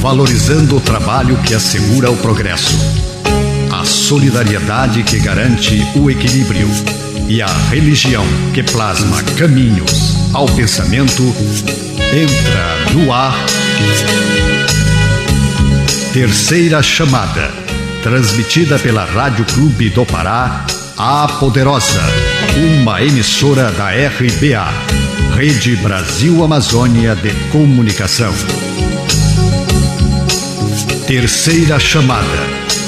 valorizando o trabalho que assegura o progresso, a solidariedade que garante o equilíbrio e a religião que plasma caminhos ao pensamento. Entra no ar Terceira Chamada, transmitida pela Rádio Clube do Pará, a Poderosa, uma emissora da RBA, Rede Brasil Amazônia de Comunicação. Terceira Chamada,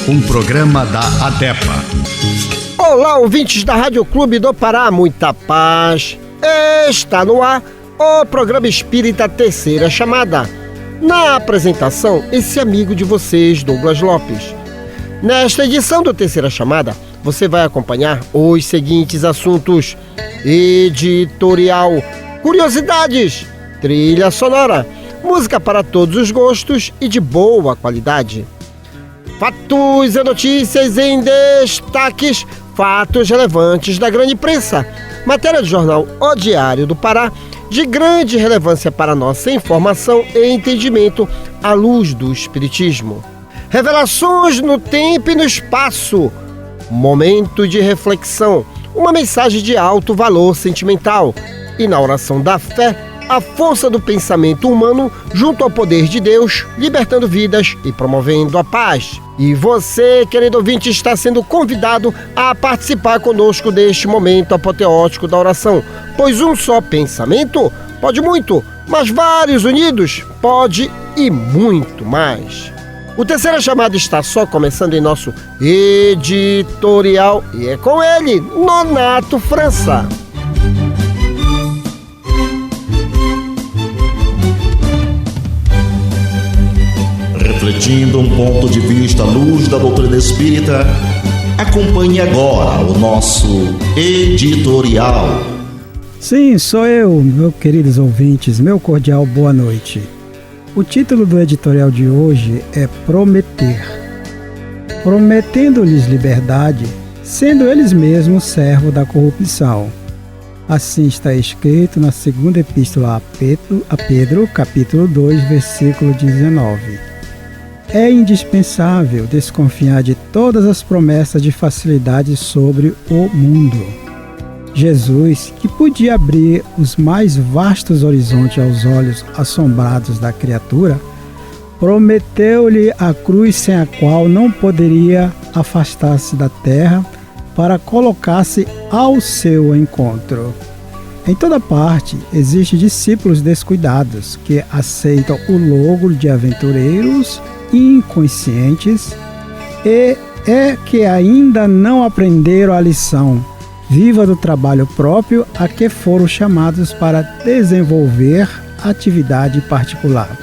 um programa da ADEPA. Olá, ouvintes da Rádio Clube do Pará, muita paz. Está no ar o programa espírita Terceira Chamada. Na apresentação, esse amigo de vocês, Douglas Lopes. Nesta edição do Terceira Chamada, você vai acompanhar os seguintes assuntos: editorial, curiosidades, trilha sonora, música para todos os gostos e de boa qualidade. Fatos e notícias em destaques, fatos relevantes da grande imprensa, matéria do jornal O Diário do Pará, de grande relevância para nossa informação e entendimento à luz do Espiritismo. Revelações no tempo e no espaço, momento de reflexão, uma mensagem de alto valor sentimental e, na oração da fé, a força do pensamento humano junto ao poder de Deus, libertando vidas e promovendo a paz. E você, querido ouvinte, está sendo convidado a participar conosco deste momento apoteótico da oração, pois um só pensamento pode muito, mas vários unidos pode e muito mais. O Terceira Chamada está só começando em nosso editorial e é com ele, Nonato França. Refletindo um ponto de vista à luz da doutrina espírita, acompanhe agora o nosso editorial. Sim, sou eu, meus queridos ouvintes, meu cordial boa noite. O título do editorial de hoje é Prometer. Prometendo-lhes liberdade, sendo eles mesmos servos da corrupção. Assim está escrito na segunda epístola a Pedro, capítulo 2, versículo 19. É indispensável desconfiar de todas as promessas de facilidade sobre o mundo. Jesus, que podia abrir os mais vastos horizontes aos olhos assombrados da criatura, prometeu-lhe a cruz sem a qual não poderia afastar-se da terra para colocar-se ao seu encontro. Em toda parte existem discípulos descuidados que aceitam o logo de aventureiros inconscientes e que ainda não aprenderam a lição viva do trabalho próprio a que foram chamados para desenvolver atividade particular.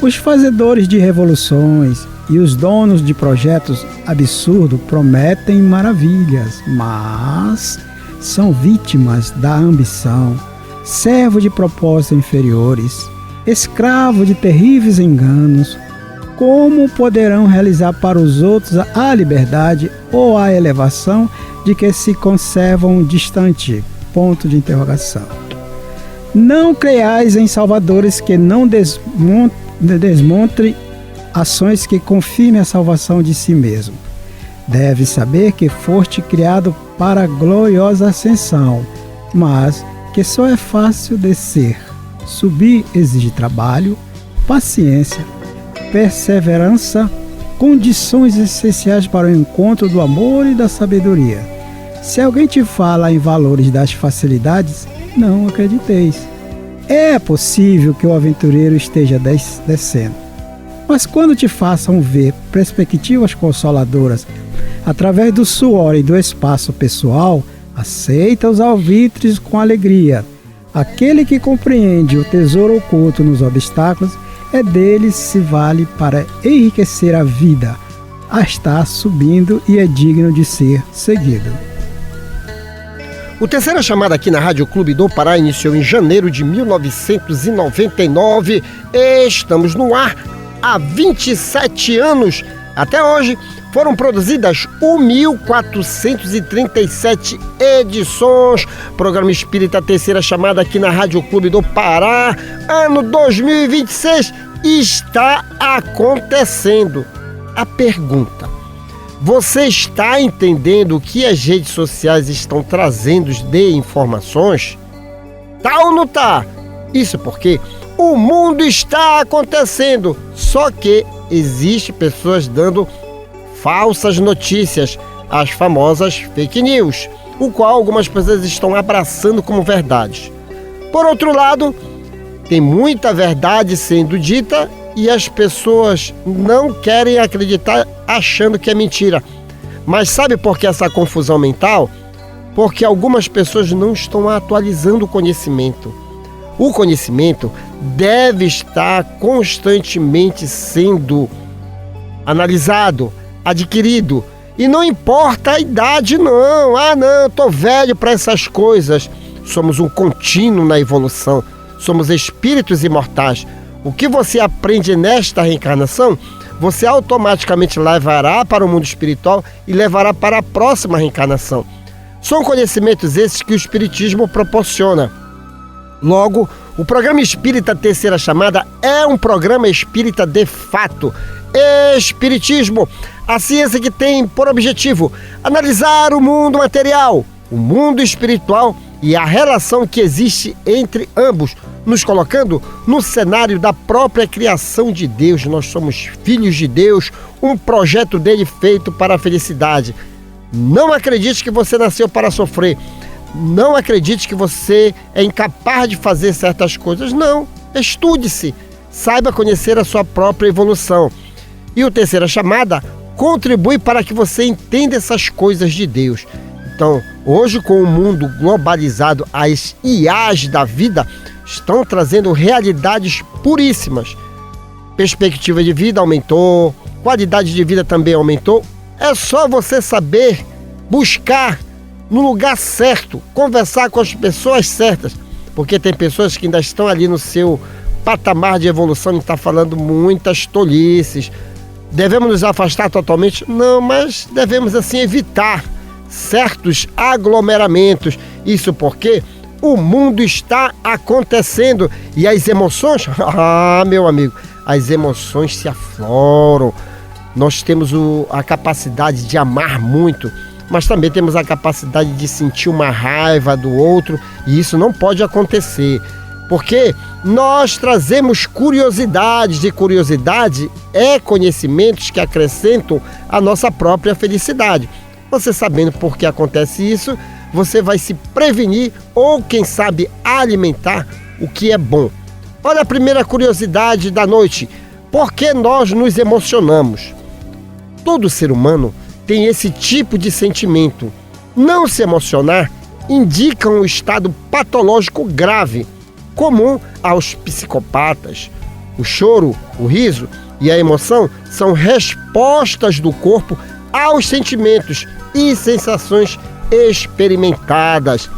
Os fazedores de revoluções e os donos de projetos absurdos prometem maravilhas, mas são vítimas da ambição, servos de propósitos inferiores, escravos de terríveis enganos. Como poderão realizar para os outros a liberdade ou a elevação de que se conservam distante? Ponto de interrogação. Não creiais em salvadores que não desmontrem ações que confirmem a salvação de si mesmo. Deve saber que foste criado para a gloriosa ascensão, mas que só é fácil descer. Subir exige trabalho, paciência, perseverança, condições essenciais para o encontro do amor e da sabedoria. Se alguém te fala em valores das facilidades, não acrediteis. É possível que o aventureiro esteja descendo, mas quando te façam ver perspectivas consoladoras através do suor e do espaço pessoal, aceita os alvitres com alegria. Aquele que compreende o tesouro oculto nos obstáculos, é deles se vale para enriquecer a vida, a estar subindo e é digno de ser seguido. O Terceira Chamada aqui na Rádio Clube do Pará iniciou em janeiro de 1999. Estamos no ar há 27 anos. Até hoje foram produzidas 1.437 edições. Programa Espírita Terceira Chamada aqui na Rádio Clube do Pará. Ano 2026 está acontecendo. A pergunta: você está entendendo o que as redes sociais estão trazendo de informações? Tá ou não tá? Isso porque o mundo está acontecendo, só que existem pessoas dando falsas notícias, as famosas fake news, o qual algumas pessoas estão abraçando como verdade. Por outro lado, tem muita verdade sendo dita e as pessoas não querem acreditar achando que é mentira. Mas sabe por que essa confusão mental? Porque algumas pessoas não estão atualizando o conhecimento. O conhecimento deve estar constantemente sendo analisado, adquirido. E não importa a idade, não. Não, tô velho para essas coisas. Somos um contínuo na evolução. Somos espíritos imortais. O que você aprende nesta reencarnação, você automaticamente levará para o mundo espiritual e levará para a próxima reencarnação. São conhecimentos esses que o Espiritismo proporciona. Logo, o programa Espírita Terceira Chamada é um programa espírita de fato. Espiritismo, a ciência que tem por objetivo analisar o mundo material, o mundo espiritual e a relação que existe entre ambos, nos colocando no cenário da própria criação de Deus. Nós somos filhos de Deus, um projeto dele feito para a felicidade. Não acredite que você nasceu para sofrer. Não acredite que você é incapaz de fazer certas coisas. Não, estude-se, saiba conhecer a sua própria evolução. E o Terceira Chamada contribui para que você entenda essas coisas de Deus. Então, hoje, com o mundo globalizado, as IAs da vida estão trazendo realidades puríssimas. Perspectiva de vida aumentou, qualidade de vida também aumentou. É só você saber buscar no lugar certo, conversar com as pessoas certas, porque tem pessoas que ainda estão ali no seu patamar de evolução e estão falando muitas tolices. Devemos nos afastar totalmente? Não, mas devemos assim evitar certos aglomeramentos. Isso porque o mundo está acontecendo e as emoções, meu amigo, as emoções se afloram. Nós temos a capacidade de amar muito, mas também temos a capacidade de sentir uma raiva do outro, e isso não pode acontecer, porque nós trazemos curiosidades, e curiosidade é conhecimentos que acrescentam a nossa própria felicidade. Você sabendo por que acontece isso, você vai se prevenir ou, quem sabe, alimentar o que é bom. Olha a primeira curiosidade da noite: por que nós nos emocionamos? Todo ser humano tem esse tipo de sentimento. Não se emocionar indica um estado patológico grave, comum aos psicopatas. O choro, o riso e a emoção são respostas do corpo aos sentimentos e sensações experimentadas.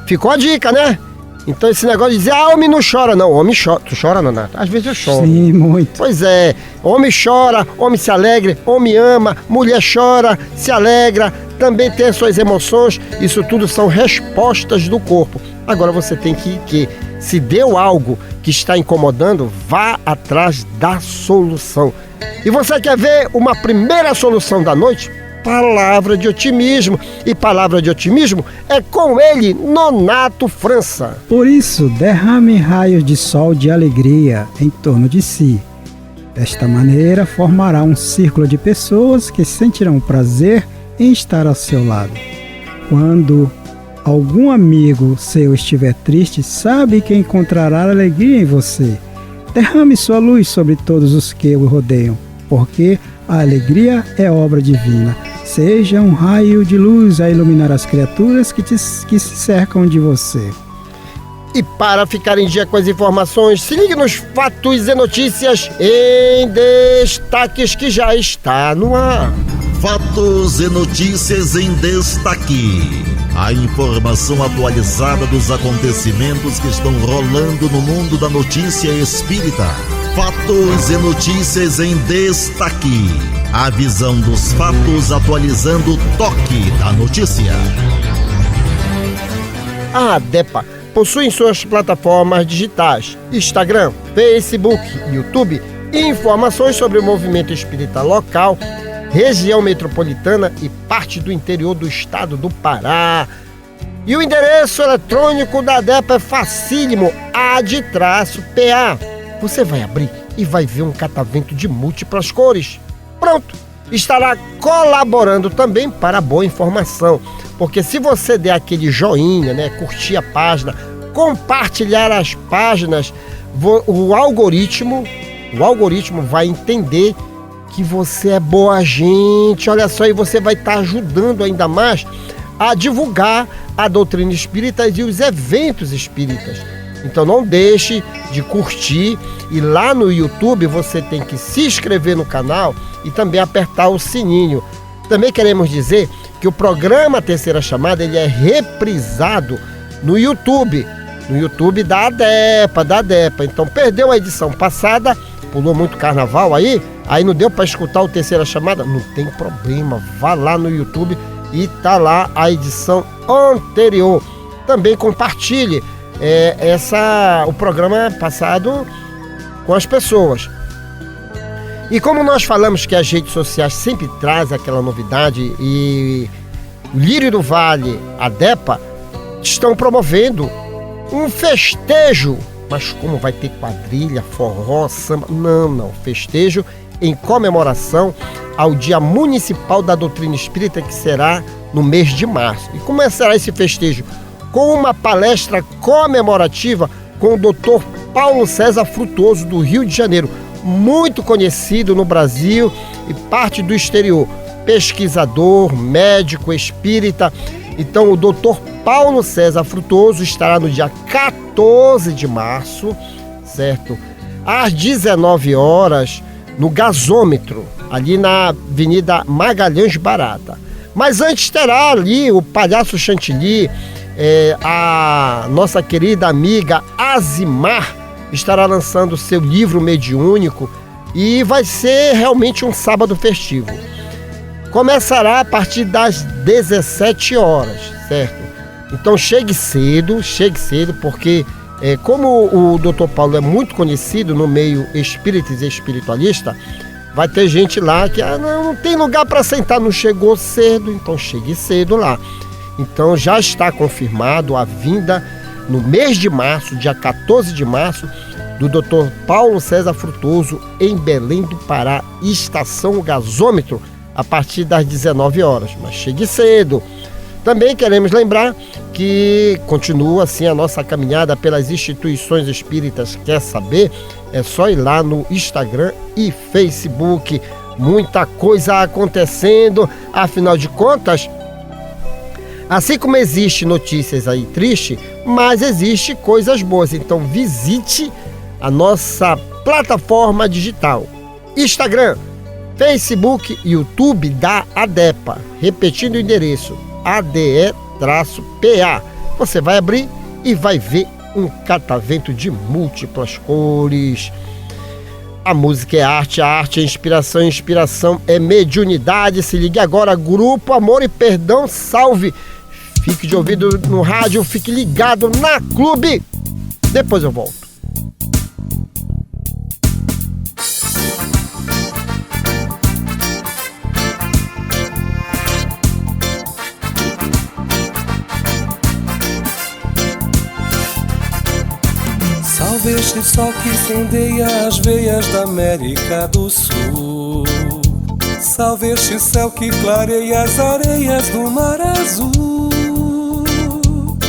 Ficou a dica, né? Então esse negócio de dizer, homem não chora. Não, homem chora. Tu chora, Nonato? Às vezes eu choro. Sim, muito. Pois é, homem chora, homem se alegra, homem ama, mulher chora, se alegra, também tem as suas emoções. Isso tudo são respostas do corpo. Agora você tem que se deu algo que está incomodando, vá atrás da solução. E você quer ver uma primeira solução da noite? Palavra de otimismo. E palavra de otimismo é com ele, Nonato França. Por isso, derrame raios de sol de alegria em torno de si. Desta maneira, formará um círculo de pessoas que sentirão prazer em estar ao seu lado. Quando algum amigo seu estiver triste, sabe que encontrará alegria em você. Derrame sua luz sobre todos os que o rodeiam, porque a alegria é obra divina. Seja um raio de luz a iluminar as criaturas que se cercam de você. E para ficar em dia com as informações, se ligue nos fatos e notícias em destaques que já está no ar. Fatos e notícias em destaque. A informação atualizada dos acontecimentos que estão rolando no mundo da notícia espírita. Fatos e notícias em destaque. A visão dos fatos atualizando o toque da notícia. A ADEPA possuem suas plataformas digitais, Instagram, Facebook, YouTube, informações sobre o movimento espírita local, região metropolitana e parte do interior do estado do Pará. E o endereço eletrônico da ADEPA é facílimo, AD-PA. Você vai abrir e vai ver um catavento de múltiplas cores. Pronto! Estará colaborando também para a boa informação, porque se você der aquele joinha, curtir a página, compartilhar as páginas, o algoritmo vai entender que você é boa gente, olha só, e você vai estar ajudando ainda mais a divulgar a doutrina espírita e os eventos espíritas. Então não deixe de curtir, e lá no YouTube você tem que se inscrever no canal e também apertar o sininho. Também queremos dizer que o programa Terceira Chamada ele é reprisado no YouTube da ADEPA. Então perdeu a edição passada, pulou muito carnaval aí não deu para escutar o Terceira Chamada, não tem problema, vá lá no YouTube e tá lá a edição anterior. Também compartilhe o programa passado com as pessoas. E como nós falamos que as redes sociais sempre trazem aquela novidade, e o Lírio do Vale, a ADEPA, estão promovendo um festejo, mas como vai ter quadrilha, forró, samba? Não, festejo em comemoração ao Dia Municipal da Doutrina Espírita, que será no mês de março. E como será esse festejo? Com uma palestra comemorativa com o Dr. Paulo César Frutuoso, do Rio de Janeiro, muito conhecido no Brasil e parte do exterior, pesquisador, médico, espírita. Então o Dr. Paulo César Frutuoso estará no dia 14 de março, certo? Às 19 horas, no Gasômetro, ali na Avenida Magalhães Barata. Mas antes terá ali o Palhaço Chantilly, a nossa querida amiga Azimar estará lançando seu livro mediúnico, e vai ser realmente um sábado festivo. Começará a partir das 17 horas, certo? Então chegue cedo, porque como o Dr. Paulo é muito conhecido no meio espírita e espiritualista, vai ter gente lá que não tem lugar para sentar, não chegou cedo, então chegue cedo lá. Então já está confirmado a vinda no mês de março, dia 14 de março, do Dr. Paulo César Frutuoso em Belém do Pará, estação Gasômetro, a partir das 19 horas. Mas chegue cedo. Também queremos lembrar que continua assim a nossa caminhada pelas instituições espíritas. Quer saber? É só ir lá no Instagram e Facebook. Muita coisa acontecendo, afinal de contas, assim como existe notícias aí tristes, mas existe coisas boas. Então visite a nossa plataforma digital, Instagram, Facebook e YouTube da ADEPA. Repetindo o endereço, ADE-PA. Você vai abrir e vai ver um catavento de múltiplas cores. A música é arte, a arte é inspiração, a inspiração é mediunidade. Se ligue agora, Grupo Amor e Perdão, salve! Fique de ouvido no rádio, fique ligado na Clube. Depois eu volto. Salve este sol que incendeia as veias da América do Sul. Salve este céu que clareia as areias do mar azul.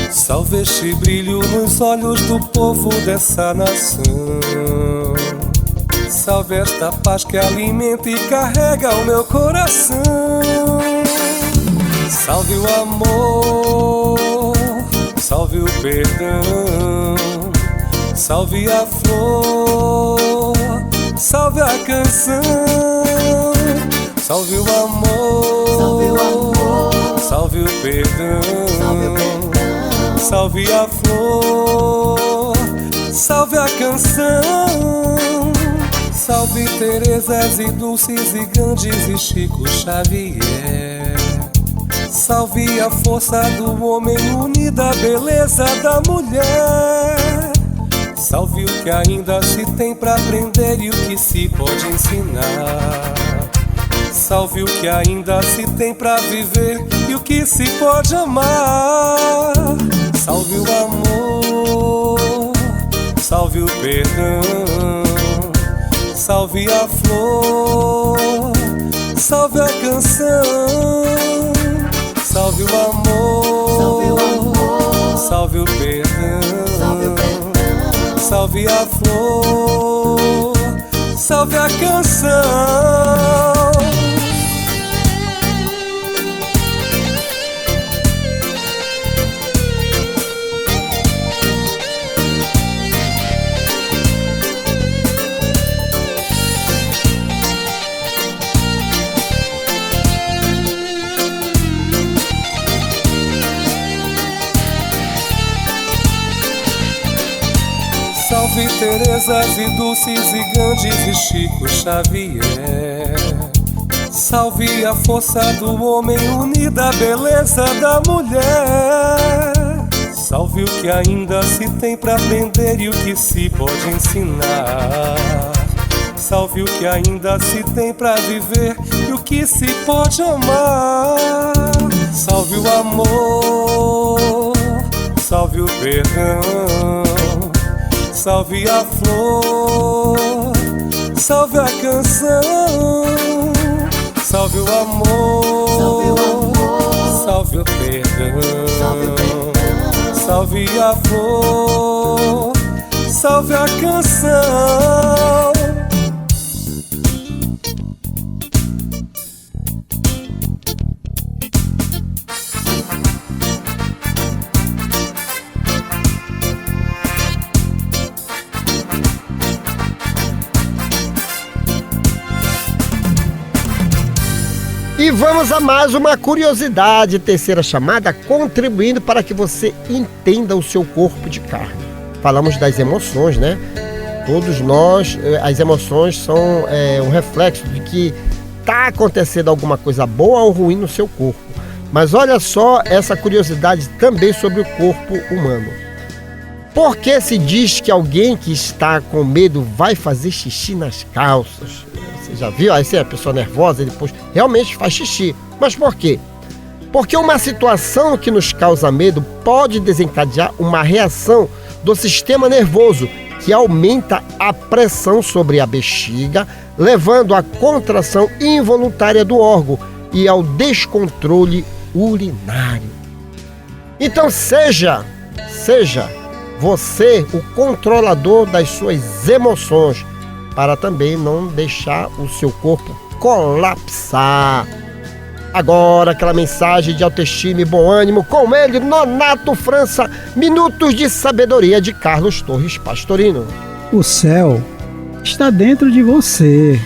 Salve este brilho nos olhos do povo dessa nação. Salve esta paz que alimenta e carrega o meu coração. Salve o amor, salve o perdão, salve a flor, salve a canção. Salve o amor, salve o perdão, salve a flor, salve a canção. Salve Terezas e Dulces e Gandhis e Chico Xavier. Salve a força do homem unida à beleza da mulher. Salve o que ainda se tem pra aprender e o que se pode ensinar. Salve o que ainda se tem pra viver e o que se pode amar. Salve o amor, salve o perdão, salve a flor, salve a canção. Salve o amor, salve o perdão, salve a flor, salve a canção. Salve Terezas e Dulces e Gandhis e Chico Xavier. Salve a força do homem unida à beleza da mulher. Salve o que ainda se tem pra aprender e o que se pode ensinar. Salve o que ainda se tem pra viver e o que se pode amar. Salve o amor, salve o perdão, salve a flor, salve a canção. Salve o amor, salve o perdão, salve a flor, salve a canção. E vamos a mais uma curiosidade, terceira chamada, contribuindo para que você entenda o seu corpo de carne. Falamos das emoções, né? Todos nós, as emoções são um reflexo de que está acontecendo alguma coisa boa ou ruim no seu corpo. Mas olha só essa curiosidade também sobre o corpo humano. Por que se diz que alguém que está com medo vai fazer xixi nas calças? Você já viu? Aí a pessoa nervosa e depois realmente faz xixi. Mas por quê? Porque uma situação que nos causa medo pode desencadear uma reação do sistema nervoso que aumenta a pressão sobre a bexiga, levando à contração involuntária do órgão e ao descontrole urinário. Então seja você o controlador das suas emoções, para também não deixar o seu corpo colapsar. Agora aquela mensagem de autoestima e bom ânimo com ele, Nonato França, Minutos de Sabedoria de Carlos Torres Pastorino. O céu está dentro de você.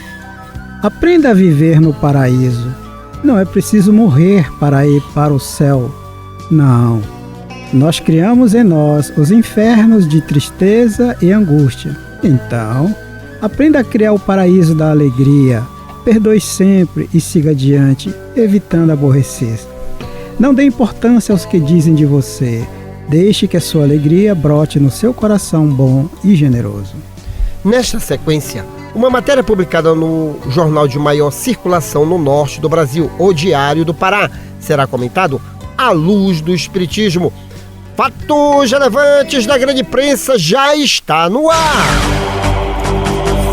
Aprenda a viver no paraíso. Não é preciso morrer para ir para o céu. Não. Nós criamos em nós os infernos de tristeza e angústia. Então, aprenda a criar o paraíso da alegria. Perdoe sempre e siga adiante, evitando aborrecer-se. Não dê importância aos que dizem de você. Deixe que a sua alegria brote no seu coração bom e generoso. Nesta sequência, uma matéria publicada no jornal de maior circulação no norte do Brasil, O Diário do Pará, será comentado à luz do Espiritismo. Fatos relevantes da grande imprensa já está no ar.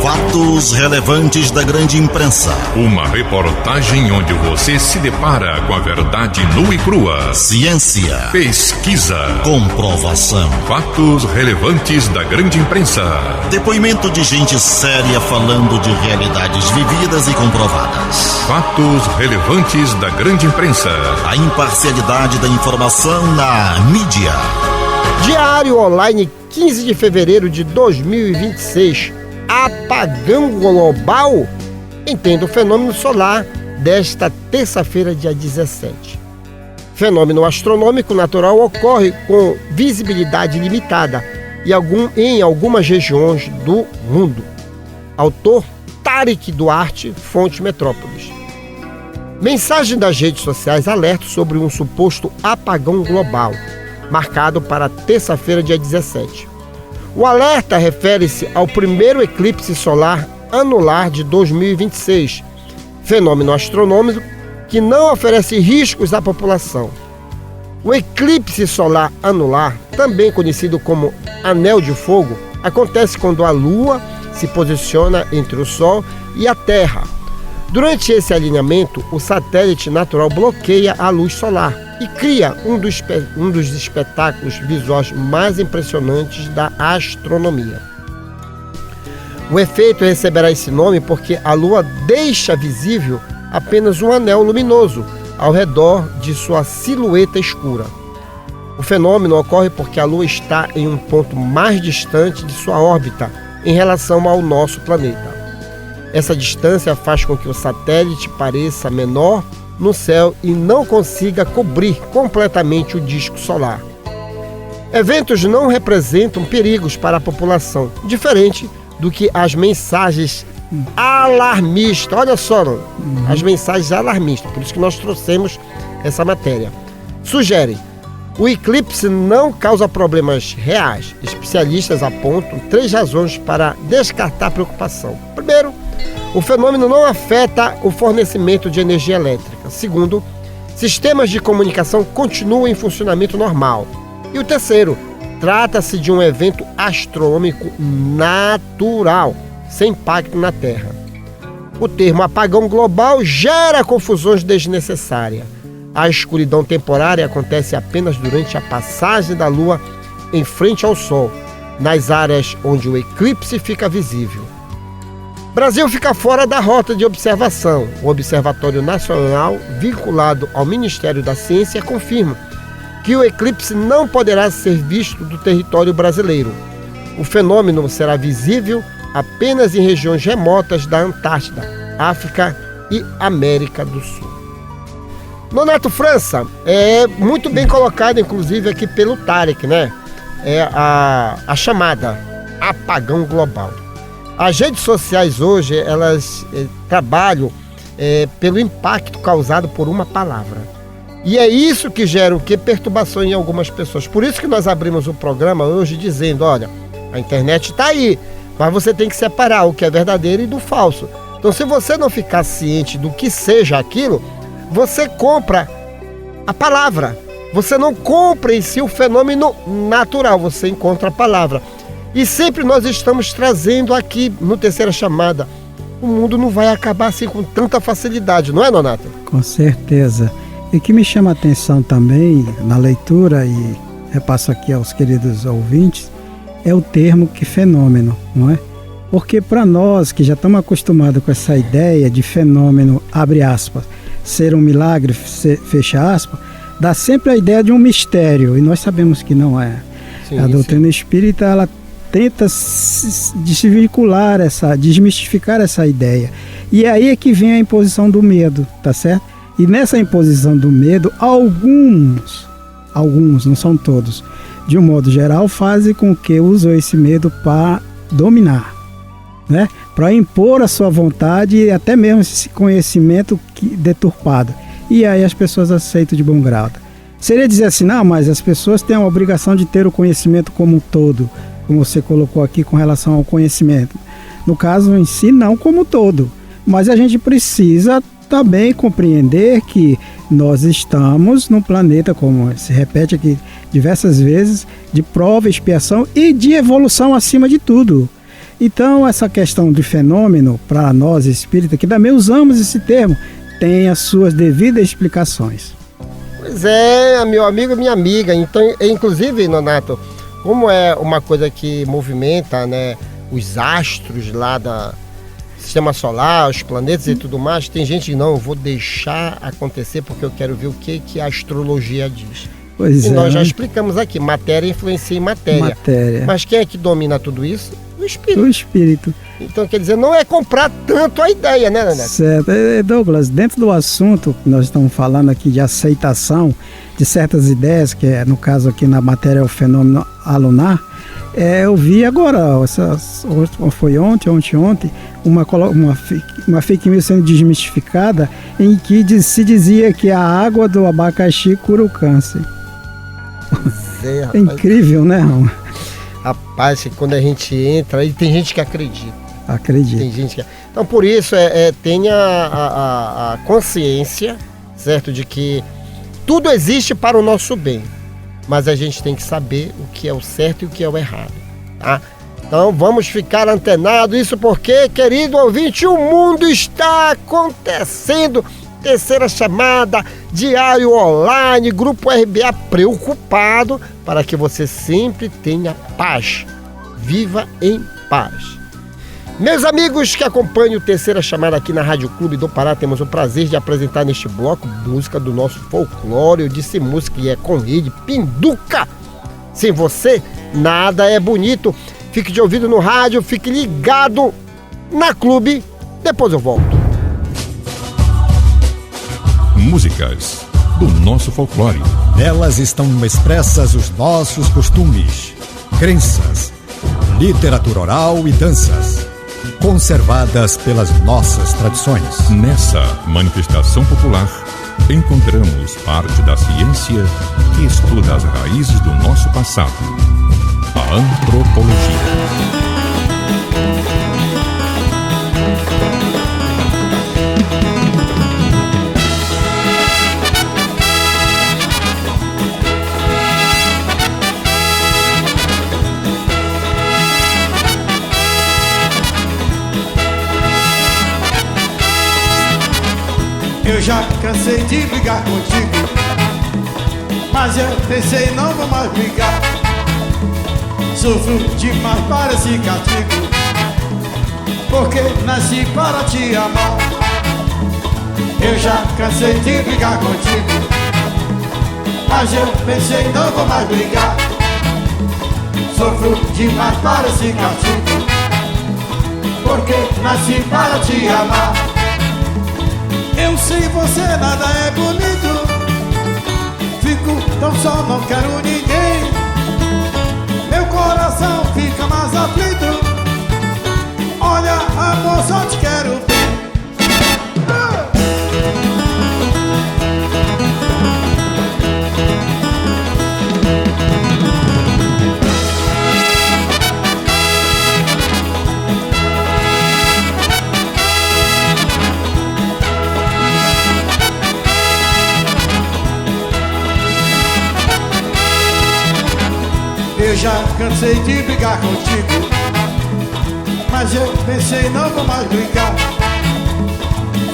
Fatos relevantes da grande imprensa. Uma reportagem onde você se depara com a verdade nua e crua. Ciência, Pesquisa, comprovação. fatos relevantes da grande imprensa. Depoimento de gente séria falando de realidades vividas e comprovadas. Fatos relevantes da grande imprensa. A imparcialidade da informação na mídia. Diário Online, 15 de fevereiro de 2026. Apagão global? Entenda o fenômeno solar desta terça-feira, dia 17. Fenômeno astronômico natural ocorre com visibilidade limitada em algumas regiões do mundo. Autor Tarek Duarte, Fonte Metrópolis. Mensagem das redes sociais alerta sobre um suposto apagão global, marcado para terça-feira, dia 17. O alerta refere-se ao primeiro eclipse solar anular de 2026, fenômeno astronômico que não oferece riscos à população. O eclipse solar anular, também conhecido como Anel de Fogo, acontece quando a Lua se posiciona entre o Sol e a Terra. Durante esse alinhamento, o satélite natural bloqueia a luz solar e cria um dos espetáculos visuais mais impressionantes da astronomia. O efeito receberá esse nome porque a Lua deixa visível apenas um anel luminoso ao redor de sua silhueta escura. O fenômeno ocorre porque a Lua está em um ponto mais distante de sua órbita em relação ao nosso planeta. Essa distância faz com que o satélite pareça menor no céu e não consiga cobrir completamente o disco solar. Eventos não representam perigos para a população, diferente do que as mensagens alarmistas. Olha só, as mensagens alarmistas, por isso que nós trouxemos essa matéria. Sugerem: o eclipse não causa problemas reais. Especialistas apontam 3 razões para descartar preocupação. Primeiro, o fenômeno não afeta o fornecimento de energia elétrica. Segundo, sistemas de comunicação continuam em funcionamento normal. E o terceiro, trata-se de um evento astronômico natural, sem impacto na Terra. O termo apagão global gera confusões desnecessárias. A escuridão temporária acontece apenas durante a passagem da Lua em frente ao Sol, nas áreas onde o eclipse fica visível. Brasil fica fora da rota de observação. O Observatório Nacional, vinculado ao Ministério da Ciência, confirma que o eclipse não poderá ser visto do território brasileiro. O fenômeno será visível apenas em regiões remotas da Antártida, África e América do Sul. Nonato França, é muito bem colocado, inclusive, aqui pelo Tarek, né? É a chamada apagão global. As redes sociais hoje, elas trabalham pelo impacto causado por uma palavra. E é isso que gera o quê? Perturbação em algumas pessoas. Por isso que nós abrimos o programa hoje dizendo, olha, a internet está aí, mas você tem que separar o que é verdadeiro e do falso. Então, se você não ficar ciente do que seja aquilo, você compra a palavra. Você não compra em si o fenômeno natural, você encontra a palavra. E sempre nós estamos trazendo aqui no Terceira Chamada. O mundo não vai acabar assim com tanta facilidade, não é, Nonato? Com certeza. E que me chama a atenção também na leitura, e repasso aqui aos queridos ouvintes, é o termo que fenômeno, não é? Porque para nós que já estamos acostumados com essa ideia de fenômeno, abre aspas, ser um milagre, fecha aspas, dá sempre a ideia de um mistério, e nós sabemos que não é. Sim, a doutrina espírita, ela tenta desvincular desmistificar essa ideia. E aí é que vem a imposição do medo, tá certo? E nessa imposição do medo, alguns, não são todos, de um modo geral, fazem com que usam esse medo para dominar, né? Para impor a sua vontade e até mesmo esse conhecimento deturpado. E aí as pessoas aceitam de bom grado. Seria dizer assim, não, mas as pessoas têm a obrigação de ter o conhecimento como um todo, como você colocou aqui com relação ao conhecimento. No caso em si, não como um todo. Mas a gente precisa também compreender que nós estamos num planeta, como se repete aqui diversas vezes, de prova, expiação e de evolução acima de tudo. Então, essa questão de fenômeno, para nós espíritas, que também usamos esse termo, tem as suas devidas explicações. Pois é, meu amigo e minha amiga. Então, inclusive, Nonato, como é uma coisa que movimenta, né, os astros lá do sistema solar, os planetas e tudo mais, tem gente que não, eu vou deixar acontecer porque eu quero ver o que a astrologia diz. Pois e é, nós já explicamos aqui, matéria influencia em matéria. Mas quem é que domina tudo isso? O espírito. O espírito. Então, quer dizer, não é comprar tanto a ideia, né, Neneto? Certo. Douglas, dentro do assunto que nós estamos falando aqui de aceitação de certas ideias, que é, no caso aqui na matéria, o fenômeno alunar, Eu vi agora, foi ontem, uma fake news sendo desmistificada, em que se dizia que a água do abacaxi cura o câncer. É incrível, né, Raul? Rapaz, que quando a gente entra, aí tem gente que acredita. Tem gente que... Então, por isso, tenha a consciência, certo, de que tudo existe para o nosso bem, mas a gente tem que saber o que é o certo e o que é o errado, tá? Então, vamos ficar antenados, isso porque, querido ouvinte, o mundo está acontecendo. Terceira chamada, diário online, Grupo RBA preocupado para que você sempre tenha paz. Viva em paz. Meus amigos que acompanham o Terceira Chamada aqui na Rádio Clube do Pará, temos o prazer de apresentar neste bloco música do nosso folclore. Eu disse música e é com ele, Pinduca. Sem você, nada é bonito. Fique de ouvido no rádio, fique ligado na Clube. Depois eu volto. Músicas do nosso folclore. Nelas estão expressas os nossos costumes, crenças, literatura oral e danças, conservadas pelas nossas tradições. Nessa manifestação popular, encontramos parte da ciência que estuda as raízes do nosso passado, a antropologia. Eu já cansei de brigar contigo, mas eu pensei não vou mais brigar. Sofro demais para esse castigo, porque nasci para te amar. Eu já cansei de brigar contigo, mas eu pensei não vou mais brigar. Sofro demais para esse castigo, porque nasci para te amar. Eu sem você nada é bonito, fico tão só, não quero ninguém. Meu coração fica mais aflito, olha amor, só te quero bem. Eu já cansei de brigar contigo, mas eu pensei não vou mais brigar.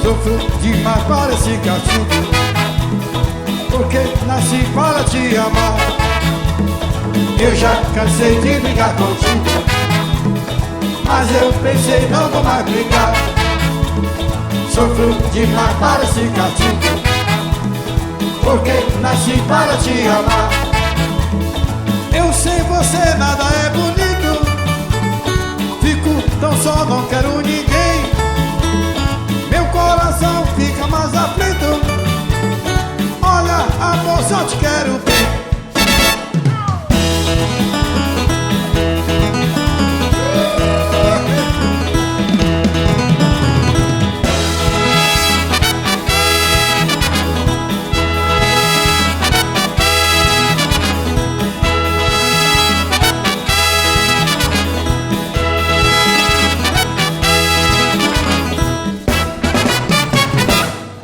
Sofro demais para esse castigo, porque nasci para te amar. Eu já cansei de brigar contigo, mas eu pensei não vou mais brigar. Sofro demais para esse castigo, porque nasci para te amar. Eu sem você nada é bonito, fico tão só, não quero ninguém. Meu coração fica mais aflito, olha amor, só te quero bem.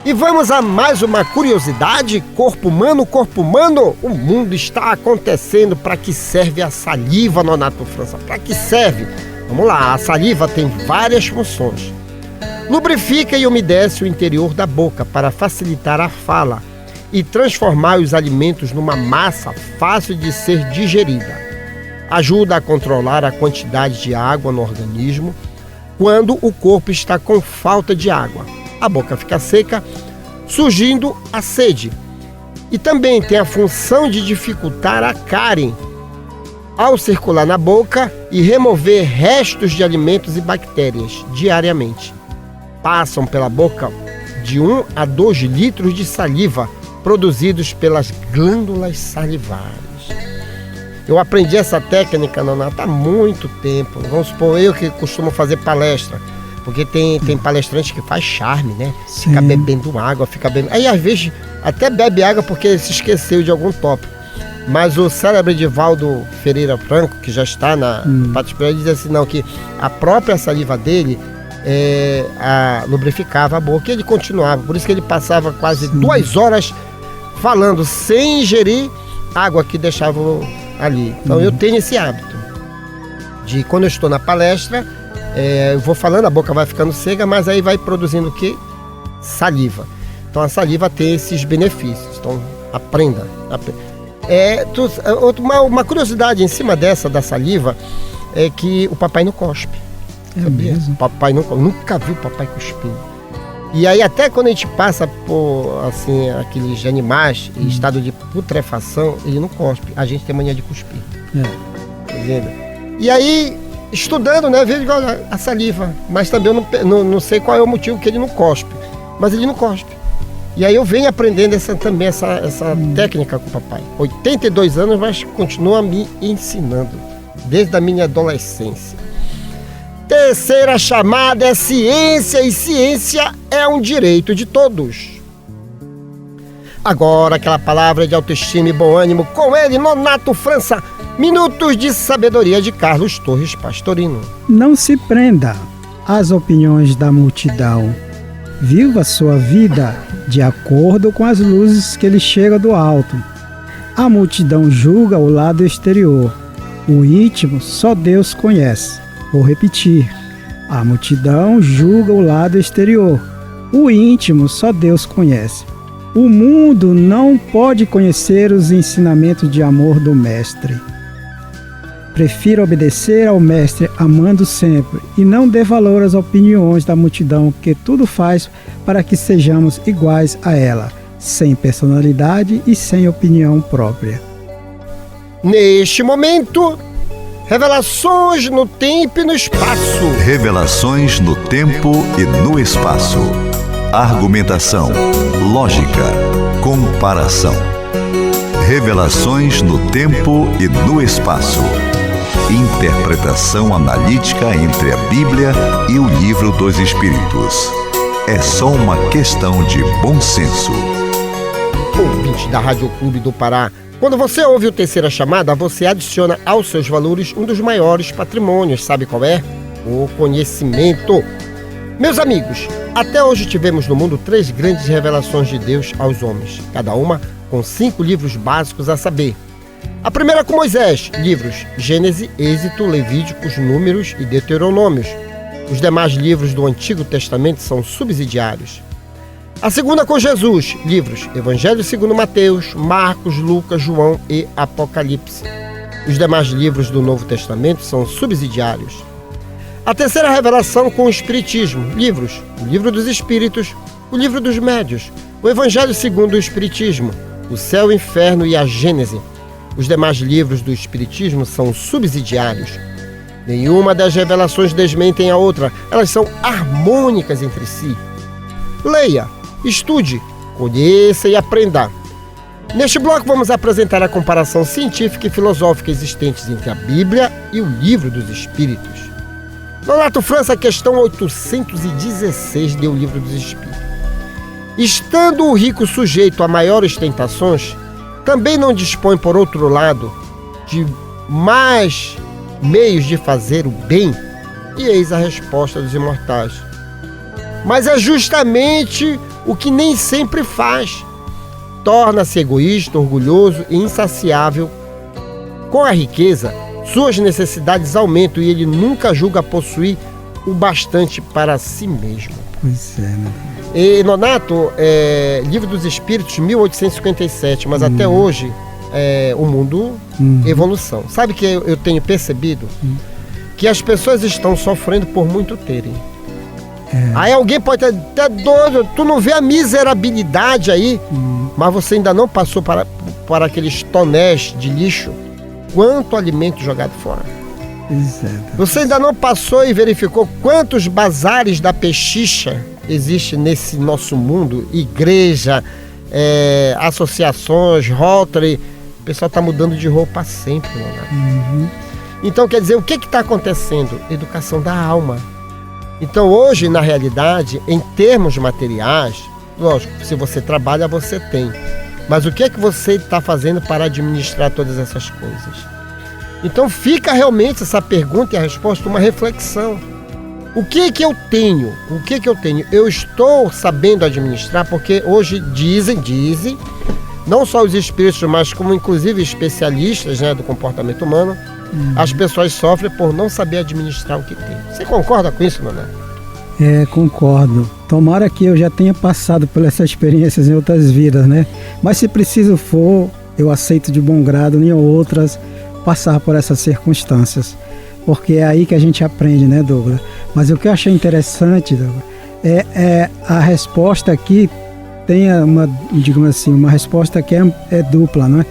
E vamos a mais uma curiosidade. Corpo humano, o mundo está acontecendo. Para que serve a saliva, Nonato França? Para que serve? Vamos lá, a saliva tem várias funções. Lubrifica e umedece o interior da boca para facilitar a fala e transformar os alimentos numa massa fácil de ser digerida. Ajuda a controlar a quantidade de água no organismo quando o corpo está com falta de água. A boca fica seca, surgindo a sede. E também tem a função de dificultar a cárie ao circular na boca e remover restos de alimentos e bactérias diariamente. Passam pela boca de 1 a 2 litros de saliva produzidos pelas glândulas salivares. Eu aprendi essa técnica, Nonato, há muito tempo. Vamos supor, eu que costumo fazer palestra, porque tem palestrante que faz charme, né? Sim. Fica bebendo água, Aí às vezes até bebe água porque se esqueceu de algum tópico. Mas o célebre Divaldo Ferreira Franco, que já está na Patrispiritual, ele diz assim, não, que a própria saliva dele lubrificava a boca e ele continuava. Por isso que ele passava quase 2 horas falando, sem ingerir água que deixava ali. Então eu tenho esse hábito de, quando eu estou na palestra, eu vou falando, a boca vai ficando seca, mas aí vai produzindo o quê? Saliva. Então a saliva tem esses benefícios. Então aprenda. Uma curiosidade em cima da saliva é que o papai não cospe. É mesmo? O papai nunca viu o papai cuspindo. E aí até quando a gente passa por assim, aqueles animais em estado de putrefação, ele não cospe. A gente tem mania de cuspir. Tá vendo? E aí, estudando, né, vejo a saliva, mas também eu não sei qual é o motivo que ele não cospe. Mas ele não cospe. E aí eu venho aprendendo essa técnica com o papai. 82 anos, mas continua me ensinando, desde a minha adolescência. Terceira chamada é ciência, e ciência é um direito de todos. Agora aquela palavra de autoestima e bom ânimo, com ele, Nonato França, Minutos de Sabedoria de Carlos Torres Pastorino. Não se prenda às opiniões da multidão. Viva sua vida de acordo com as luzes que lhe chegam do alto. A multidão julga o lado exterior. O íntimo só Deus conhece. Vou repetir. A multidão julga o lado exterior. O íntimo só Deus conhece. O mundo não pode conhecer os ensinamentos de amor do Mestre. Prefira obedecer ao Mestre amando sempre e não dê valor às opiniões da multidão, que tudo faz para que sejamos iguais a ela, sem personalidade e sem opinião própria. Neste momento, revelações no tempo e no espaço. Revelações no tempo e no espaço. Argumentação, lógica, comparação. Revelações no tempo e no espaço. Interpretação analítica entre a Bíblia e o Livro dos Espíritos. É só uma questão de bom senso. Ouvinte da Rádio Clube do Pará, quando você ouve o Terceira Chamada, você adiciona aos seus valores um dos maiores patrimônios. Sabe qual é? O conhecimento. Meus amigos, até hoje tivemos no mundo 3 grandes revelações de Deus aos homens, cada uma com 5 livros básicos, a saber: a primeira com Moisés, livros Gênesis, Êxodo, Levíticos, Números e Deuteronômios. Os demais livros do Antigo Testamento são subsidiários. A segunda com Jesus, livros Evangelho segundo Mateus, Marcos, Lucas, João e Apocalipse. Os demais livros do Novo Testamento são subsidiários. A terceira revelação com o Espiritismo, livros o Livro dos Espíritos, o Livro dos Médios, o Evangelho segundo o Espiritismo, o Céu, o Inferno e a Gênese. Os demais livros do Espiritismo são subsidiários. Nenhuma das revelações desmentem a outra, elas são harmônicas entre si. Leia, estude, conheça e aprenda. Neste bloco vamos apresentar a comparação científica e filosófica existentes entre a Bíblia e o Livro dos Espíritos. Nonato França, questão 816 do Livro dos Espíritos. Estando o rico sujeito a maiores tentações, também não dispõe, por outro lado, de mais meios de fazer o bem? E eis a resposta dos imortais: mas é justamente o que nem sempre faz. Torna-se egoísta, orgulhoso e insaciável. Com a riqueza, suas necessidades aumentam e ele nunca julga possuir o bastante para si mesmo. Pois é, né? E Nonato, Livro dos Espíritos, 1857, mas até hoje o mundo evolução. Sabe que eu tenho percebido? Que as pessoas estão sofrendo por muito terem. Aí alguém pode até doido, tu não vê a miserabilidade aí, mas você ainda não passou para aqueles tonéis de lixo, quanto alimento jogado fora. Você ainda não passou e verificou quantos bazares da pechicha existe nesse nosso mundo? Igreja, associações, Rotary, O pessoal está mudando de roupa sempre, Leonardo. Então, quer dizer, o que está acontecendo? Educação da alma. Então, hoje, na realidade, em termos materiais, lógico, se você trabalha, você tem. Mas o que é que você está fazendo para administrar todas essas coisas? Então, fica realmente essa pergunta e a resposta uma reflexão. O que é que eu tenho? O que é que eu tenho? Eu estou sabendo administrar, porque hoje dizem, não só os espíritos, mas como inclusive especialistas, né, do comportamento humano, as pessoas sofrem por não saber administrar o que tem. Você concorda com isso, Manuel? Concordo. Tomara que eu já tenha passado por essas experiências em outras vidas, né? Mas se preciso for, eu aceito de bom grado em outras passar por essas circunstâncias. Porque é aí que a gente aprende, né, Douglas? Mas o que eu achei interessante, Douglas, é a resposta aqui tem uma resposta que é dupla, não é?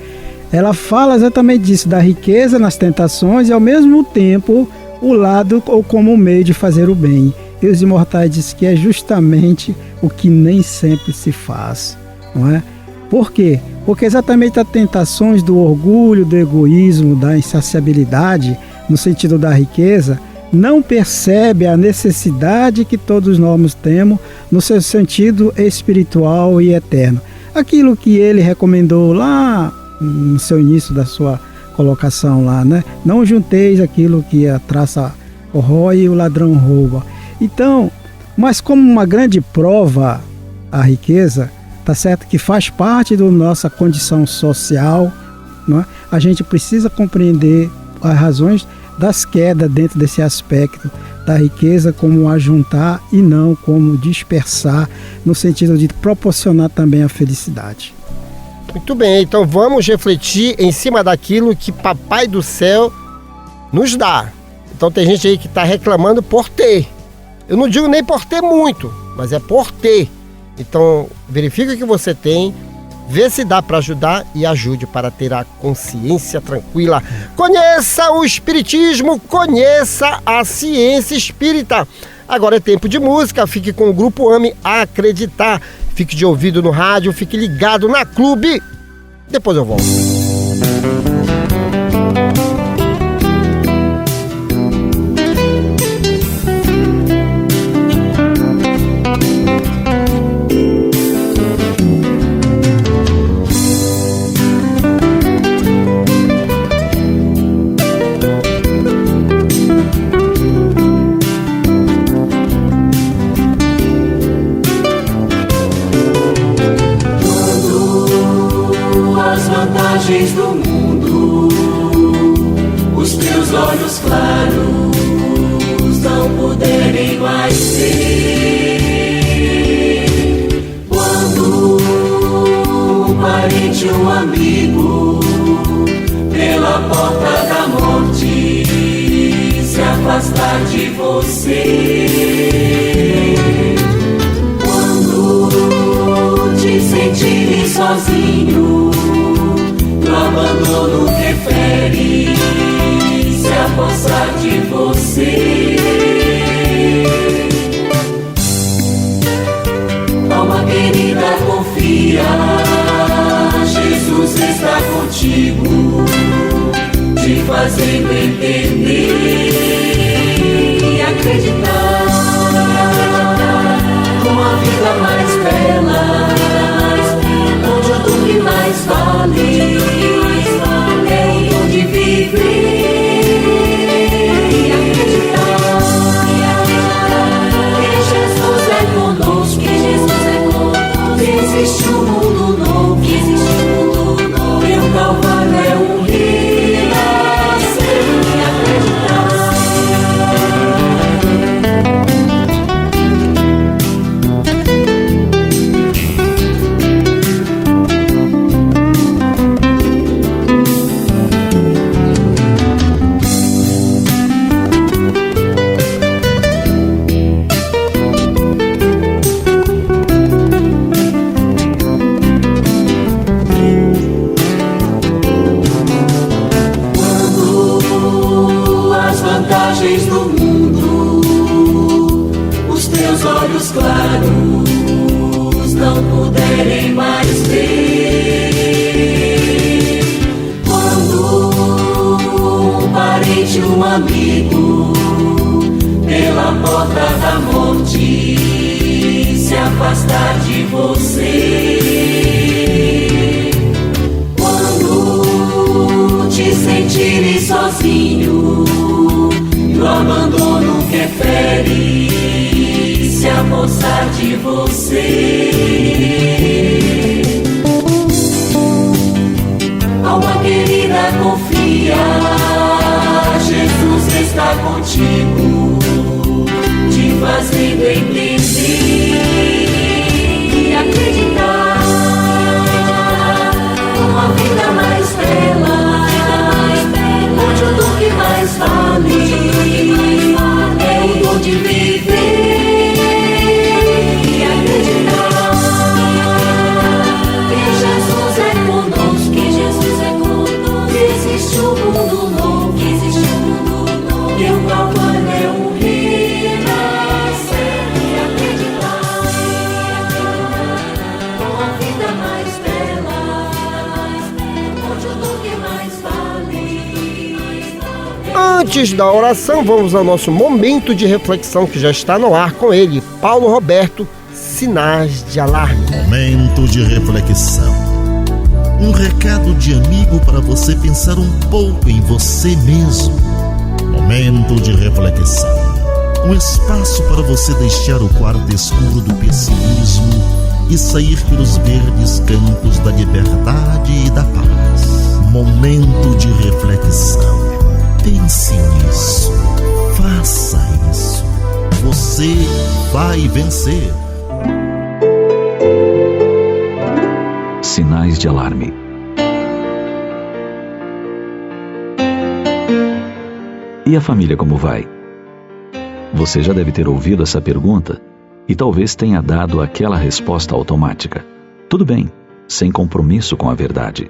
Ela fala exatamente disso, da riqueza nas tentações e ao mesmo tempo o lado ou como meio de fazer o bem. E os imortais dizem que é justamente o que nem sempre se faz, não é? Por quê? Porque exatamente as tentações do orgulho, do egoísmo, da insaciabilidade, no sentido da riqueza, não percebe a necessidade que todos nós temos no seu sentido espiritual e eterno. Aquilo que ele recomendou lá no seu início da sua colocação lá, né? Não junteis aquilo que a traça corrói e o ladrão rouba. Então, mas como uma grande prova a riqueza, tá certo que faz parte da nossa condição social, não é? A gente precisa compreender as razões das quedas dentro desse aspecto da riqueza como ajuntar e não como dispersar, no sentido de proporcionar também a felicidade. Muito bem, então vamos refletir em cima daquilo que Papai do Céu nos dá. Então tem gente aí que está reclamando por ter. Eu não digo nem por ter muito, mas é por ter. Então verifica o que você tem, vê se dá para ajudar e ajude para ter a consciência tranquila. Conheça o Espiritismo, conheça a ciência espírita. Agora é tempo de música, fique com o Grupo AME Acreditar. Fique de ouvido no rádio, fique ligado na Clube. Depois eu volto. Do mundo, os teus olhos claros não puderem mais ver. Quando um parente, um amigo, pela porta da morte se afastar de você, quando te sentires sozinho, o abandono que fere se apossar de você. Alma querida, confia, Jesus está contigo, te fazendo entender e acreditar numa vida mais bela, onde tudo que mais vale é o dom de viver e acreditar que Jesus é conosco, que existe um mundo novo, e o Calvário é um renascer e acreditar. Do mundo, os teus olhos claros não puderem mais ver. um amigo pela porta da morte se afastar de você. Quando te sentires sozinho e o abandono que fere se apossar de você, alma querida, confia, Jesus está contigo, te fazendo entender e acreditar numa vida mais bela, onde o dom que mais vale é o dom de viver e acreditar que Jesus é conosco, que Jesus é conosco, que existe um mundo novo, que existe um mundo novo, que o Calvário é um renascer e acreditar numa vida mais bela, onde o dom que mais vale. Antes da oração, vamos ao nosso momento de reflexão que já está no ar com ele, Paulo Roberto, Sinais de Alarme. Momento de reflexão. Um recado de amigo para você pensar um pouco em você mesmo. Momento de reflexão. Um espaço para você deixar o quarto escuro do pessimismo e sair pelos verdes campos da liberdade e da paz. Momento de reflexão. Pense nisso. Faça isso. Você vai vencer. Sinais de alarme. E a família como vai? Você já deve ter ouvido essa pergunta e talvez tenha dado aquela resposta automática. Tudo bem, sem compromisso com a verdade.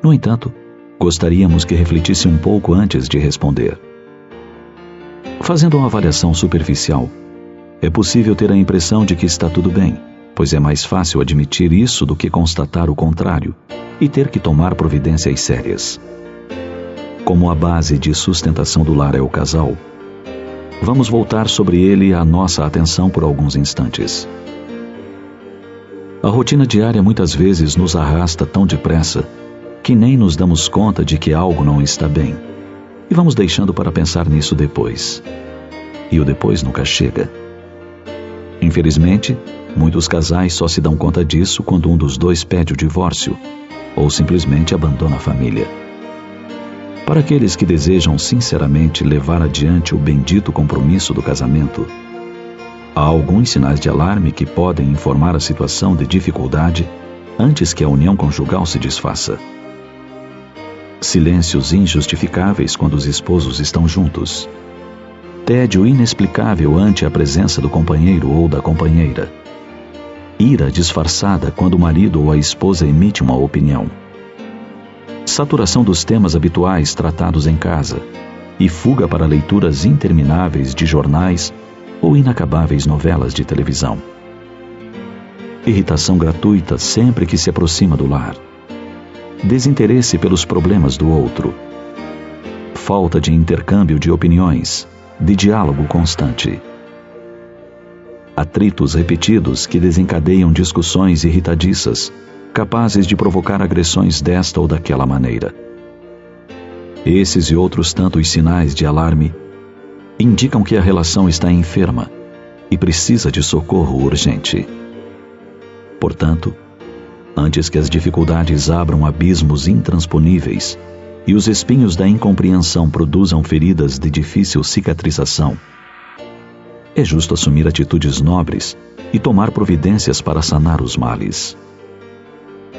No entanto, gostaríamos que refletisse um pouco antes de responder. Fazendo uma avaliação superficial, é possível ter a impressão de que está tudo bem, pois é mais fácil admitir isso do que constatar o contrário e ter que tomar providências sérias. Como a base de sustentação do lar é o casal, vamos voltar sobre ele a nossa atenção por alguns instantes. A rotina diária muitas vezes nos arrasta tão depressa que nem nos damos conta de que algo não está bem e vamos deixando para pensar nisso depois. E o depois nunca chega. Infelizmente, muitos casais só se dão conta disso quando um dos dois pede o divórcio ou simplesmente abandona a família. Para aqueles que desejam sinceramente levar adiante o bendito compromisso do casamento, há alguns sinais de alarme que podem informar a situação de dificuldade antes que a união conjugal se desfaça. Silêncios injustificáveis quando os esposos estão juntos. Tédio inexplicável ante a presença do companheiro ou da companheira. Ira disfarçada quando o marido ou a esposa emite uma opinião. Saturação dos temas habituais tratados em casa e fuga para leituras intermináveis de jornais ou inacabáveis novelas de televisão. Irritação gratuita sempre que se aproxima do lar. Desinteresse pelos problemas do outro. Falta de intercâmbio de opiniões, de diálogo constante. Atritos repetidos que desencadeiam discussões irritadiças, capazes de provocar agressões desta ou daquela maneira. Esses e outros tantos sinais de alarme indicam que a relação está enferma e precisa de socorro urgente. Portanto, antes que as dificuldades abram abismos intransponíveis e os espinhos da incompreensão produzam feridas de difícil cicatrização, é justo assumir atitudes nobres e tomar providências para sanar os males.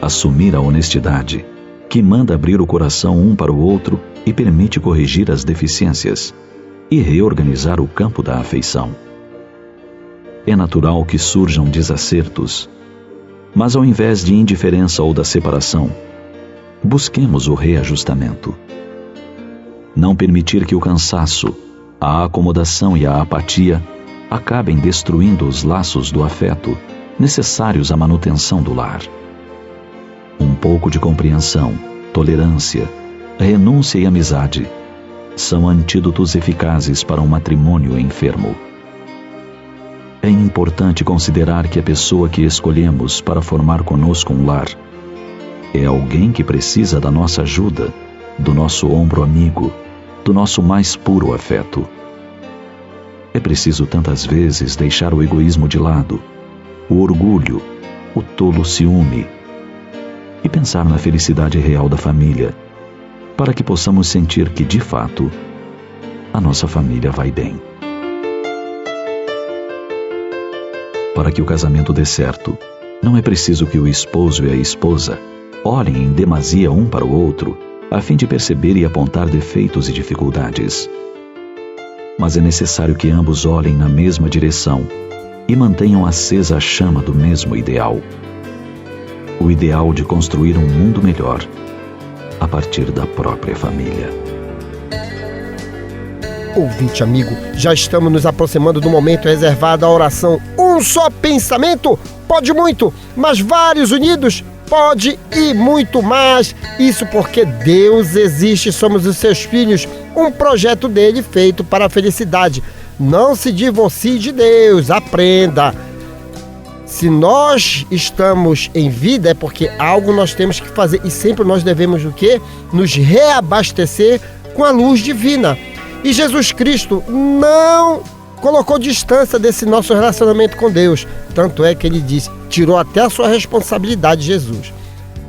Assumir a honestidade, que manda abrir o coração um para o outro e permite corrigir as deficiências e reorganizar o campo da afeição. É natural que surjam desacertos, mas ao invés de indiferença ou da separação, busquemos o reajustamento. Não permitir que o cansaço, a acomodação e a apatia acabem destruindo os laços do afeto necessários à manutenção do lar. Um pouco de compreensão, tolerância, renúncia e amizade são antídotos eficazes para um matrimônio enfermo. É importante considerar que a pessoa que escolhemos para formar conosco um lar é alguém que precisa da nossa ajuda, do nosso ombro amigo, do nosso mais puro afeto. É preciso tantas vezes deixar o egoísmo de lado, o orgulho, o tolo ciúme e pensar na felicidade real da família, para que possamos sentir que, de fato, a nossa família vai bem. Para que o casamento dê certo, não é preciso que o esposo e a esposa olhem em demasia um para o outro, a fim de perceber e apontar defeitos e dificuldades. Mas é necessário que ambos olhem na mesma direção e mantenham acesa a chama do mesmo ideal. O ideal de construir um mundo melhor a partir da própria família. Ouvinte amigo, já estamos nos aproximando do momento reservado à oração. Um só pensamento pode muito, mas vários unidos pode e muito mais. Isso porque Deus existe, somos os seus filhos, um projeto dele feito para a felicidade. Não se divorcie de Deus, aprenda. Se nós estamos em vida é porque algo nós temos que fazer e sempre nós devemos o quê? Nos reabastecer com a luz divina. E Jesus Cristo não colocou distância desse nosso relacionamento com Deus. Tanto é que ele disse, tirou até a sua responsabilidade, Jesus.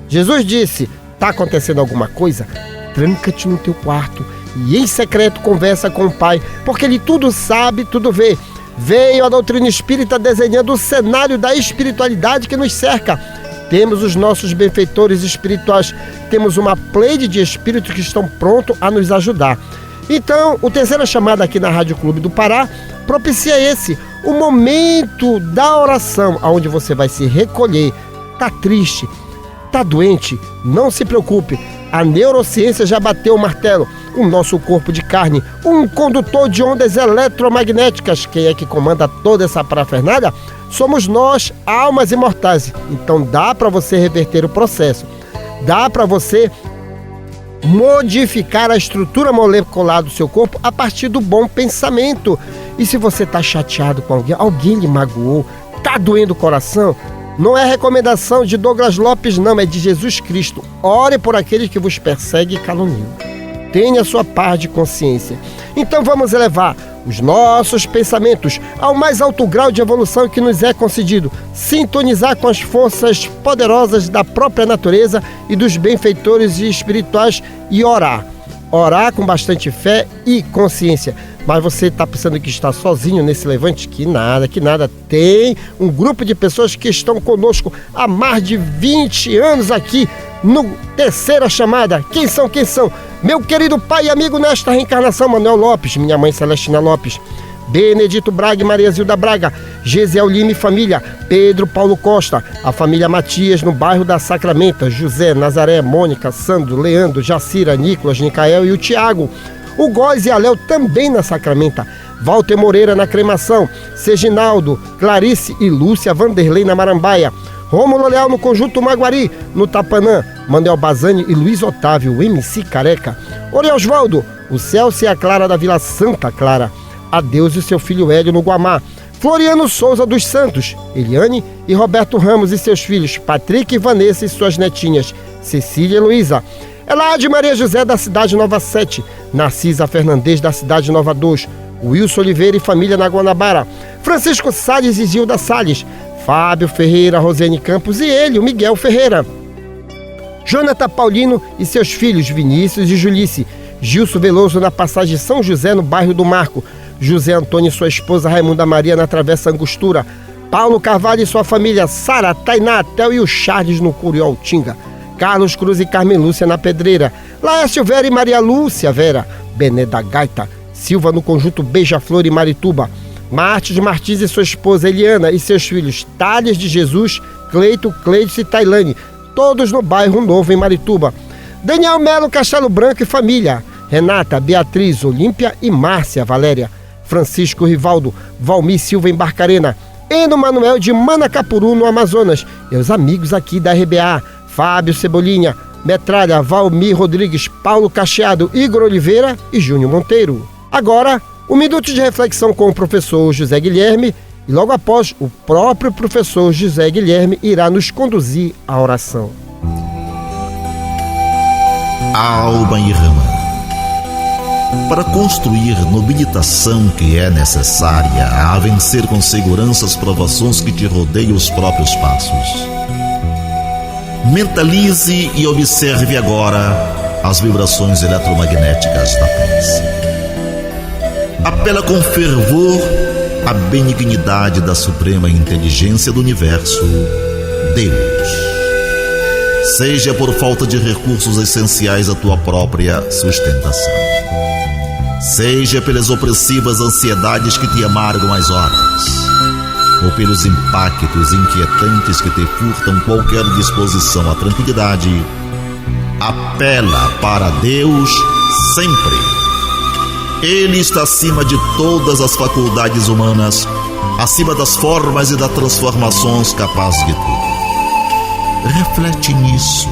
Jesus disse, está acontecendo alguma coisa? Tranca-te no teu quarto e em secreto conversa com o Pai, porque Ele tudo sabe, tudo vê. Veio a doutrina espírita desenhando o cenário da espiritualidade que nos cerca. Temos os nossos benfeitores espirituais, temos uma pleide de espíritos que estão prontos a nos ajudar. Então, o Terceira Chamada aqui na Rádio Clube do Pará propicia o momento da oração, onde você vai se recolher. Tá triste, tá doente, não se preocupe. A neurociência já bateu o martelo. O nosso corpo de carne, um condutor de ondas eletromagnéticas. Quem é que comanda toda essa parafernália? Somos nós, almas imortais. Então dá para você reverter o processo. Dá para você modificar a estrutura molecular do seu corpo a partir do bom pensamento. E se você está chateado com alguém lhe magoou, está doendo o coração, não é recomendação de Douglas Lopes, não, é de Jesus Cristo. Ore por aqueles que vos perseguem e caluniam. Tenha sua paz de consciência. Então vamos elevar os nossos pensamentos ao mais alto grau de evolução que nos é concedido. Sintonizar com as forças poderosas da própria natureza e dos benfeitores espirituais e orar. Orar com bastante fé e consciência. Mas você está pensando que está sozinho nesse levante? Que nada. Tem um grupo de pessoas que estão conosco há mais de 20 anos aqui no Terceira Chamada. Quem são? Meu querido pai e amigo nesta reencarnação, Manuel Lopes, minha mãe Celestina Lopes, Benedito Braga e Maria Zilda Braga, Gesiel Lima e família, Pedro Paulo Costa, a família Matias no bairro da Sacramenta, José, Nazaré, Mônica, Sandro, Leandro, Jacira, Nicolas, Nicael e o Tiago, o Góis e a Léo também na Sacramenta, Walter Moreira na Cremação, Serginaldo, Clarice e Lúcia Vanderlei na Marambaia, Rômulo Leal no Conjunto Maguari, no Tapanã, Manuel Bazani e Luiz Otávio, o MC Careca, Oriosvaldo, o Celso e a Clara da Vila Santa Clara, Adeus e seu filho Hélio no Guamá, Floriano Souza dos Santos, Eliane e Roberto Ramos e seus filhos, Patrick e Vanessa e suas netinhas, Cecília e Luísa, Elade Maria José da cidade Nova 7, Narcisa Fernandes da cidade Nova 2, Wilson Oliveira e família na Guanabara, Francisco Salles e Gilda Salles, Fábio Ferreira, Rosane Campos e ele, o Miguel Ferreira, Jonathan Paulino e seus filhos Vinícius e Julice, Gilson Veloso na passagem São José no bairro do Marco, José Antônio e sua esposa Raimunda Maria na Travessa Angostura, Paulo Carvalho e sua família Sara, Tainá, Tel e o Charles no Curioltinga, Carlos Cruz e Carmen Lúcia na Pedreira, Laércio Vera e Maria Lúcia Vera, Bené da Gaita, Silva no Conjunto Beija-Flor e Marituba, Martins Martins e sua esposa Eliana e seus filhos Thales de Jesus, Cleito, Cleiton e Tailane, todos no bairro Novo em Marituba, Daniel Melo Castelo Branco e família, Renata, Beatriz, Olímpia e Márcia Valéria, Francisco Rivaldo, Valmir Silva em Barcarena, Eno Manuel de Manacapuru no Amazonas, e os amigos aqui da RBA, Fábio Cebolinha, Metralha, Valmir Rodrigues, Paulo Cacheado, Igor Oliveira e Júnior Monteiro. Agora, um minuto de reflexão com o professor José Guilherme e logo após, o próprio professor José Guilherme irá nos conduzir à oração. Alma irmã, para construir nobilitação que é necessária a vencer com segurança as provações que te rodeiam os próprios passos. Mentalize e observe agora as vibrações eletromagnéticas da prece. Apela com fervor à benignidade da suprema inteligência do universo, Deus. Seja por falta de recursos essenciais à tua própria sustentação, seja pelas opressivas ansiedades que te amargam as horas, ou pelos impactos inquietantes que te furtam qualquer disposição à tranquilidade, apela para Deus sempre. Ele está acima de todas as faculdades humanas, acima das formas e das transformações capazes de tudo. Reflete nisso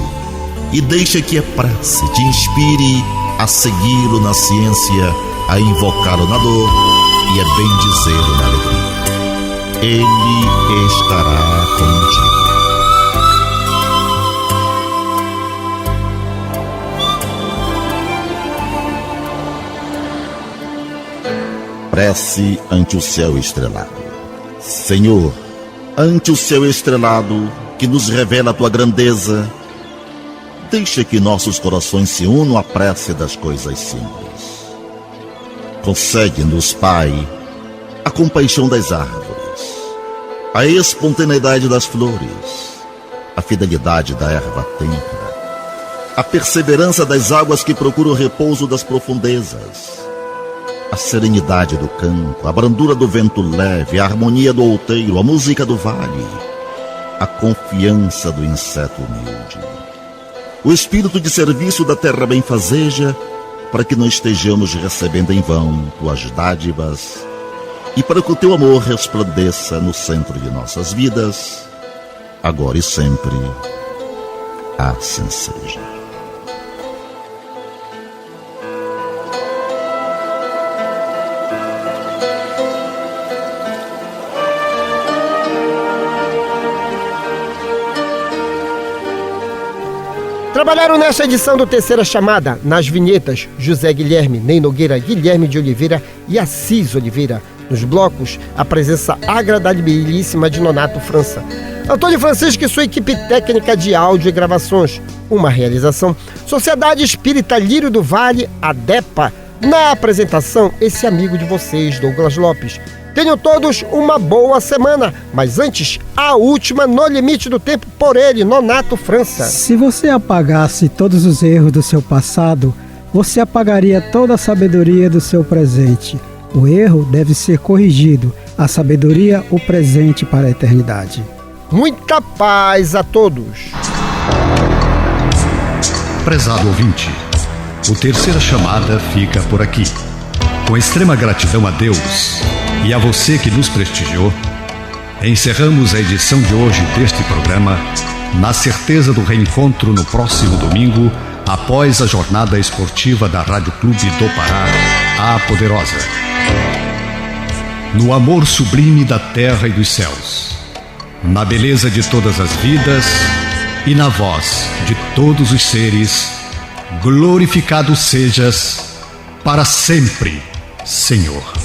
e deixa que a prece te inspire a segui-lo na ciência, a invocá-lo na dor e a bendizê-lo na alegria. Ele estará contigo. Prece ante o céu estrelado. Senhor, ante o céu estrelado que nos revela a tua grandeza, deixa que nossos corações se unam à prece das coisas simples. Concede-nos, Pai, a compaixão das árvores, a espontaneidade das flores, a fidelidade da erva tenra, a perseverança das águas que procuram o repouso das profundezas, a serenidade do campo, a brandura do vento leve, a harmonia do outeiro, a música do vale, a confiança do inseto humilde, o espírito de serviço da terra benfazeja, para que não estejamos recebendo em vão tuas dádivas e para que o teu amor resplandeça no centro de nossas vidas, agora e sempre. Assim seja. Trabalharam nesta edição do Terceira Chamada, nas vinhetas, José Guilherme, Ney Nogueira, Guilherme de Oliveira e Assis Oliveira. Nos blocos, a presença agradabilíssima de Nonato França. Antônio Francisco e sua equipe técnica de áudio e gravações. Uma realização, Sociedade Espírita Lírio do Vale, ADEPA. Na apresentação, esse amigo de vocês, Douglas Lopes. Tenham todos uma boa semana, mas antes, a última no limite do tempo por ele, Nonato França. Se você apagasse todos os erros do seu passado, você apagaria toda a sabedoria do seu presente. O erro deve ser corrigido, a sabedoria o presente para a eternidade. Muita paz a todos. Prezado ouvinte, o Terceira Chamada fica por aqui. Com extrema gratidão a Deus e a você que nos prestigiou, encerramos a edição de hoje deste programa na certeza do reencontro no próximo domingo, após a jornada esportiva da Rádio Clube do Pará, a Poderosa. No amor sublime da terra e dos céus, na beleza de todas as vidas e na voz de todos os seres, glorificado sejas para sempre, Senhor.